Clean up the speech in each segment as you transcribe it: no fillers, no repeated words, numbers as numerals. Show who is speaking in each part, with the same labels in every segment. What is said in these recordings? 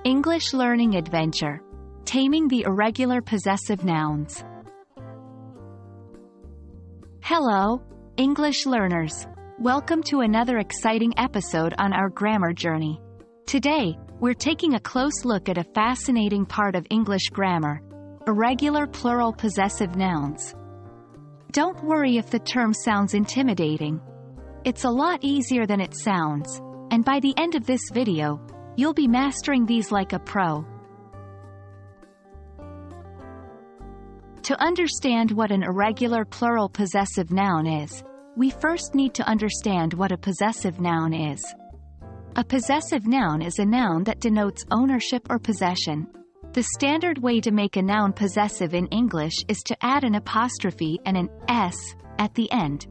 Speaker 1: English Learning Adventure. Taming the Irregular Possessive Nouns. Hello, English learners. Welcome to another exciting episode on our grammar journey. Today, we're taking a close look at a fascinating part of English grammar: irregular plural possessive nouns. Don't worry if the term sounds intimidating. It's a lot easier than it sounds, and by the end of this video, you'll be mastering these like a pro. To understand what an irregular plural possessive noun is, we first need to understand what a possessive noun is. A possessive noun is a noun that denotes ownership or possession. The standard way to make a noun possessive in English is to add an apostrophe and an s at the end.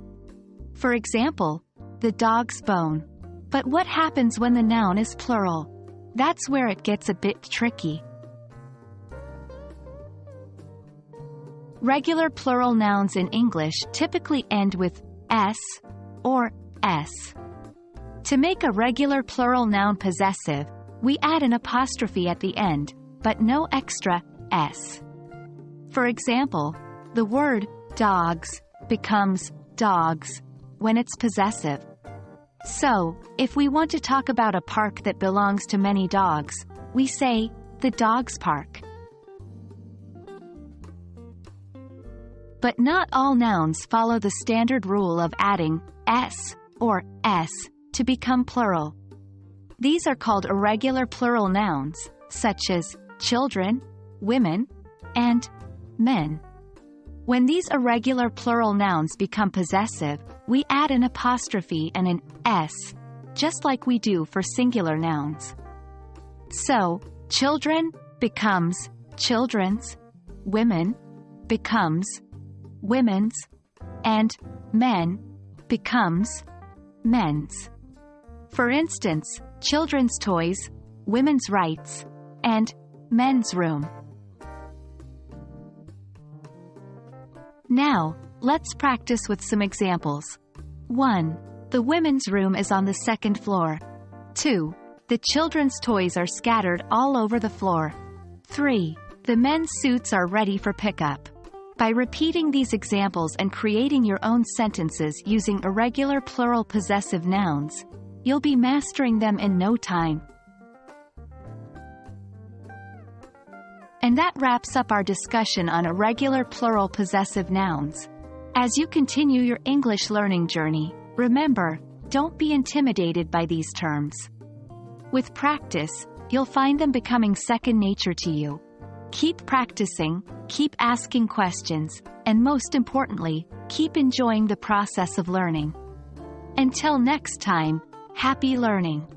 Speaker 1: For example, the dog's bone. But what happens when the noun is plural? That's where it gets a bit tricky. Regular plural nouns in English typically end with s or s. To make a regular plural noun possessive, we add an apostrophe at the end, but no extra s. For example, the word dogs becomes dogs when it's possessive. So, if we want to talk about a park that belongs to many dogs, we say, the dog's park. But not all nouns follow the standard rule of adding s or s to become plural. These are called irregular plural nouns, such as children, women, and men. When these irregular plural nouns become possessive, we add an apostrophe and an s, just like we do for singular nouns. So, children becomes children's, women becomes women's, and men becomes men's. For instance, children's toys, women's rights, and men's room. Now, let's practice with some examples. 1. The women's room is on the second floor. 2. The children's toys are scattered all over the floor. 3. The men's suits are ready for pickup. By repeating these examples and creating your own sentences using irregular plural possessive nouns, you'll be mastering them in no time. And that wraps up our discussion on irregular plural possessive nouns. As you continue your English learning journey, remember, don't be intimidated by these terms. With practice, you'll find them becoming second nature to you. Keep practicing, keep asking questions, and most importantly, keep enjoying the process of learning. Until next time, happy learning!